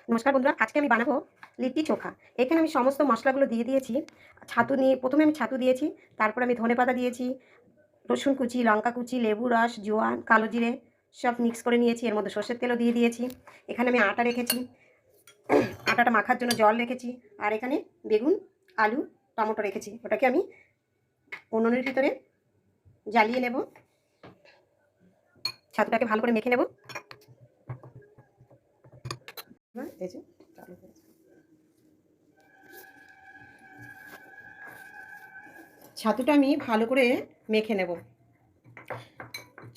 নমস্কার বন্ধুরা, আজকে আমি বানাবো লিট্টি চোখা। এখানে আমি সমস্ত মশলাগুলো দিয়ে দিয়েছি। ছাতু নিয়ে প্রথমে আমি ছাতু দিয়েছি, তারপর আমি ধনেপাতা দিয়েছি, রসুন কুচি, লঙ্কা কুচি, লেবু রস, জোয়ান, কালো জিরে সব মিক্স করে নিয়েছি। এর মধ্যে সর্ষের তেলও দিয়ে দিয়েছি। এখানে আমি আটা রেখেছি, আটাটা মাখার জন্য জল রেখেছি। আর এখানে বেগুন, আলু, টমেটো রেখেছি। ওটাকে আমি উনুনের ভিতরে জ্বালিয়ে নেব। ছাতুটাকে ভালো করে মেখে নেব। এই যে চালু হয়েছে। ছাতুটা আমি ভালো করে মেখে নেব।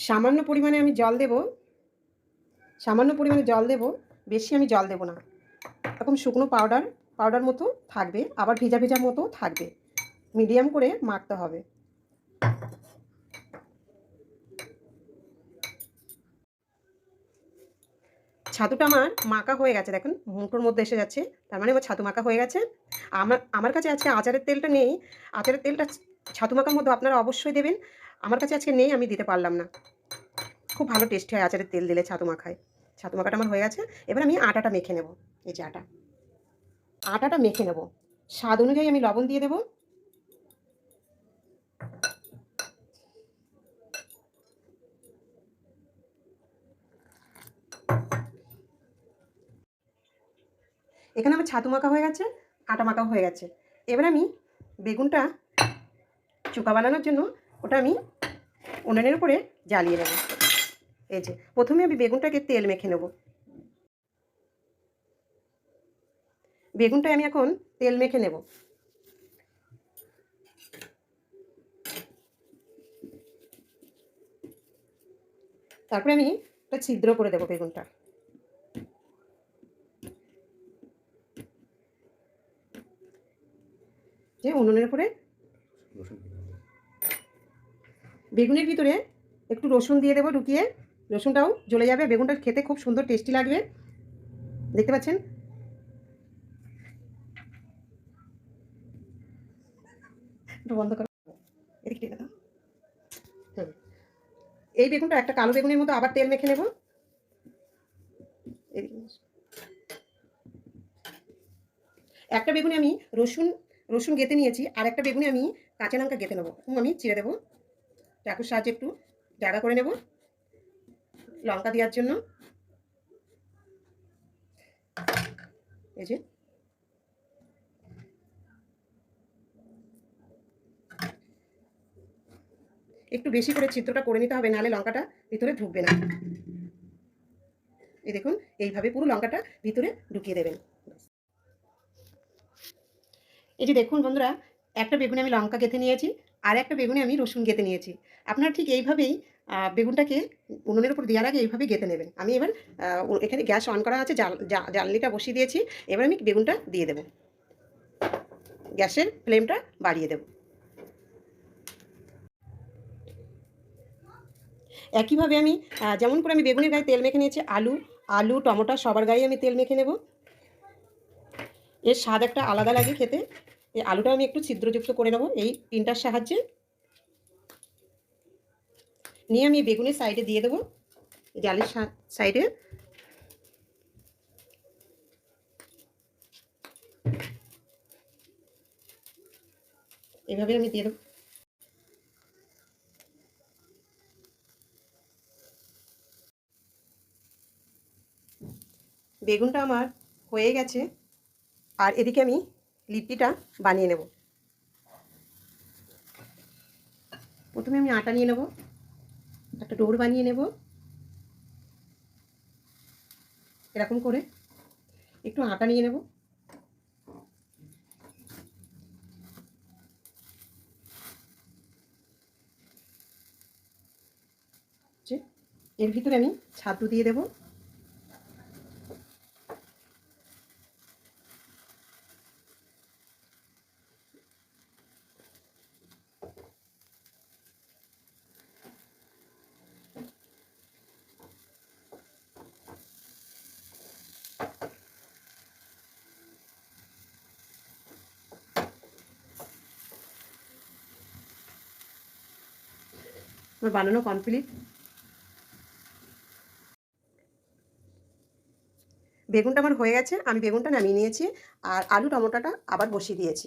সামান্য পরিমাণে আমি জল দেব, সামান্য পরিমাণে জল দেব, বেশি আমি জল দেব না। এরকম শুকনো পাউডার মতো থাকবে, আবার ভেজা ভেজা মতো থাকবে। মিডিয়াম করে মাখতে হবে। ছাতুটা আমার মাখা হয়ে গেছে, দেখুন মুঠোর মধ্যে এসে যাচ্ছে, তার মানে আমার ছাতু মাখা হয়ে গেছে। আমার কাছে আজকে আচারের তেলটা নেই। আচারের তেলটা ছাতু মাখার মধ্যে আপনারা অবশ্যই দেবেন। আমার কাছে আজকে নেই, আমি দিতে পারলাম না। খুব ভালো টেস্টি হয় আচারের তেল দিলে ছাতু মাখায়। ছাতু মাখাটা আমার হয়ে গেছে। এবার আমি আটাটা মেখে নেব। এই যে আটাটা মেখে নেব। স্বাদ অনুযায়ী আমি লবণ দিয়ে দেব। এখানে আমার ছাতু মাখা হয়ে গেছে, আটা মাখাও হয়ে গেছে। এবার আমি বেগুনটা চোখা বানানোর জন্য ওটা আমি উনুনের উপরে জ্বালিয়ে নেব। এই যে প্রথমে আমি বেগুনটাকে তেল মেখে নেব। বেগুনটায় আমি এখন তেল মেখে নেব। তারপরে আমি একটা ছিদ্র করে দেবো বেগুনটা। যে উনুনের উপরে বেগুনের ভিতরে একটু রসুন দিয়ে দেবো ঢুকিয়ে। রসুনটাও জ্বলে যাবে, বেগুনটা খেতে খুব সুন্দর টেস্টি লাগবে। দেখতে পাচ্ছেন? একটু বন্ধ করো, এদিকে টেনে দাও। এই বেগুনটা একটা কালো বেগুনের মতো আবার তেল মেখে নেব। একটা বেগুনে আমি রসুন রসুন গেঁথে নিয়েছি, আর একটা বেগুনে আমি কাঁচা লঙ্কা গেঁথে নেবো। আমি চিড়ে দেবো, চাকুর সাহায্যে একটু জায়গা করে নেব লঙ্কা দেওয়ার জন্য। এই যে একটু বেশি করে ছিদ্রটা করে নিতে হবে, নাহলে লঙ্কাটা ভিতরে ঢুকবে না। এই দেখুন, এইভাবে পুরো লঙ্কাটা ভিতরে ঢুকিয়ে দেবেন। এই যে দেখুন বন্ধুরা, একটা বেগুনে আমি লঙ্কা গেঁথে নিয়েছি, আর একটা বেগুনে আমি রসুন গেঁথে নিয়েছি। আপনারা ঠিক এইভাবেই বেগুনটাকে উনুনের উপর দেওয়ার আগে এইভাবে গেঁথে নেবেন। আমি এবার এখানে গ্যাস অন করা আছে, জ্বালনিটা বসিয়ে দিয়েছি। এবার আমি বেগুনটা দিয়ে দেব, গ্যাসের ফ্লেমটা বাড়িয়ে দেব। একইভাবে আমি যেমন করে আমি বেগুনের গায়ে তেল মেখে নিয়েছি, আলু টমেটো সবার গায়ে আমি তেল মেখে নেব। এর স্বাদ একটা আলাদা লাগে খেতে। এই আলুটা আমি একটু ছিদ্রযুক্ত করে নেব এই পিনটার সাহায্যে। নিয়ে আমি বেগুনের সাইডে দিয়ে দেবো, জালের সাইডে। এভাবে আমি দিয়ে দেবো। বেগুনটা আমার হয়ে গেছে, আর এদিকে আমি লিট্টিটা বানিয়ে নেব। প্রথমে আমি আটা নিয়ে নেব, একটা ডোর বানিয়ে নেব এরকম করে। একটু আটা নিয়ে নেব, এর ভিতরে আমি ছাতু দিয়ে দেব। আমার বানানো কমপ্লিট। বেগুনটা আমার হয়ে গেছে, আমি বেগুনটা নামিয়ে নিয়েছি আর আলু টমেটোটা আবার বসিয়ে দিয়েছি।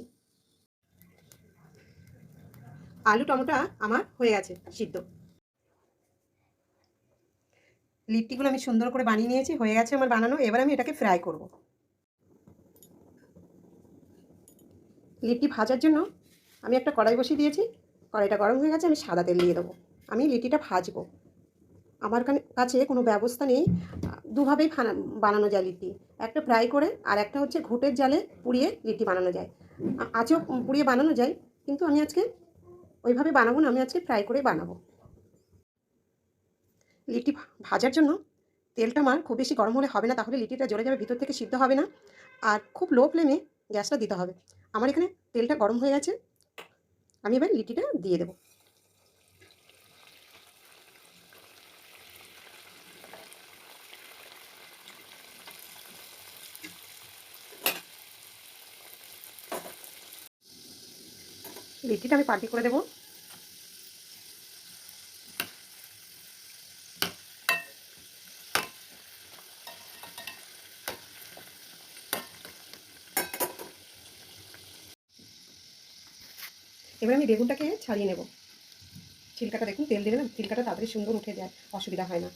আলু টমেটো আমার হয়ে গেছে সিদ্ধ। লিট্টিগুলো আমি সুন্দর করে বানিয়ে নিয়েছি, হয়ে গেছে আমার বানানো। এবার আমি এটাকে ফ্রাই করব। লিট্টি ভাজার জন্য আমি একটা কড়াই বসিয়ে দিয়েছি। কড়াইটা গরম হয়ে গেছে, আমি সাদা তেল দিয়ে দেবো। আমি লিট্টিটা ভাজবো। আমার কাছে কোনো ব্যবস্থা নেই, দুভাবেই বানানো যায় লিট্টি। একটা ফ্রাই করে আর একটা হচ্ছে ঘুঁটের জালে পুড়িয়ে লিট্টি বানানো যায়। আজও পুড়িয়ে বানানো যায়, কিন্তু আমি আজকে ওইভাবে বানাবো না, আমি আজকে ফ্রাই করে বানাবো। লিট্টি ভাজার জন্য তেলটা আমার খুব বেশি গরম হলে হবে না, তাহলে লিট্টিটা জ্বলে যাবে, ভিতর থেকে সিদ্ধ হবে না। আর খুব লো ফ্লেমে গ্যাসটা দিতে হবে। আমার এখানে তেলটা গরম হয়ে গেছে, আমি এবার লিট্টিটা দিয়ে দেবো। লিট্টিটা আমি পাল্টি করে দেবো। এবার আমি বেগুনটাকে ছাড়িয়ে নেব। ছিলকাটা দেখুন, তেল দিলে না ছিলকাটা তাড়াতাড়ি সুন্দর উঠে যায়, অসুবিধা হয় না।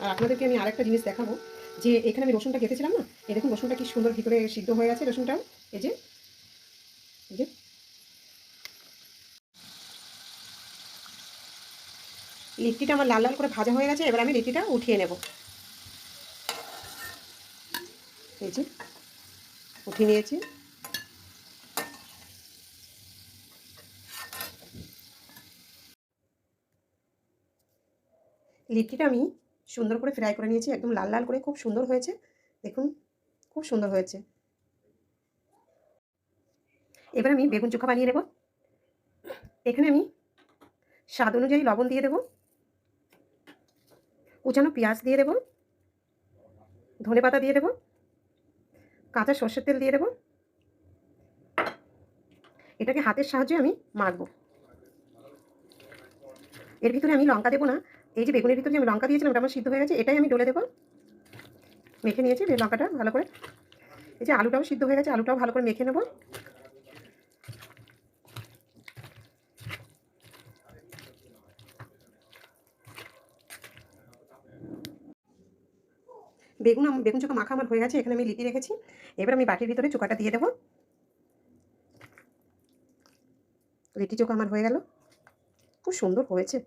আর আপনাদেরকে আমি আরেকটা জিনিস দেখাবো, যে এখানে আমি রসুনটা কেটেছিলাম না, এই দেখুন রসুনটা কি সুন্দর ভিতরে সিদ্ধ হয়ে গেছে রসুনটাও। এই যে, এই যে লিট্টিটা আমার লাল লাল করে ভাজা হয়ে গেছে। এবার আমি লিট্টিটা উঠিয়ে নেব। এই যে উঠিয়ে নিয়েছি। লিট্টিটা আমি সুন্দর করে ফ্রাই করে নিয়েছি, একদম লাল লাল করে, খুব সুন্দর হয়েছে। দেখুন খুব সুন্দর হয়েছে। এবার আমি বেগুন চোখা বানিয়ে নেব। এখানে আমি স্বাদ অনুযায়ী লবণ দিয়ে দেবো, কুচানো পেঁয়াজ দিয়ে দেবো, ধনেপাতা দিয়ে দেবো, কাঁচা সর্ষের তেল দিয়ে দেবো। এটাকে হাতের সাহায্যে আমি মাখবো। এর ভিতরে আমি লঙ্কা দেবো না, এই যে বেগুনের ভিতরে যে আমি লঙ্কা দিয়েছিলাম ওটা আমার সিদ্ধ হয়ে গেছে, এটাই আমি ডলে দেবো। মেখে নিয়েছি লঙ্কাটা ভালো করে। এই যে আলুটাও সিদ্ধ হয়ে গেছে, আলুটাও ভালো করে মেখে নেব। বেগুন চোখা মাখা আমার হয়ে গেছে, এখানে আমি লিট্টি রেখেছি। এবার আমি বাটির ভিতরে চোখাটা দিয়ে দেবো। লিট্টি চোখা আমার হয়ে গেল, খুব সুন্দর হয়েছে।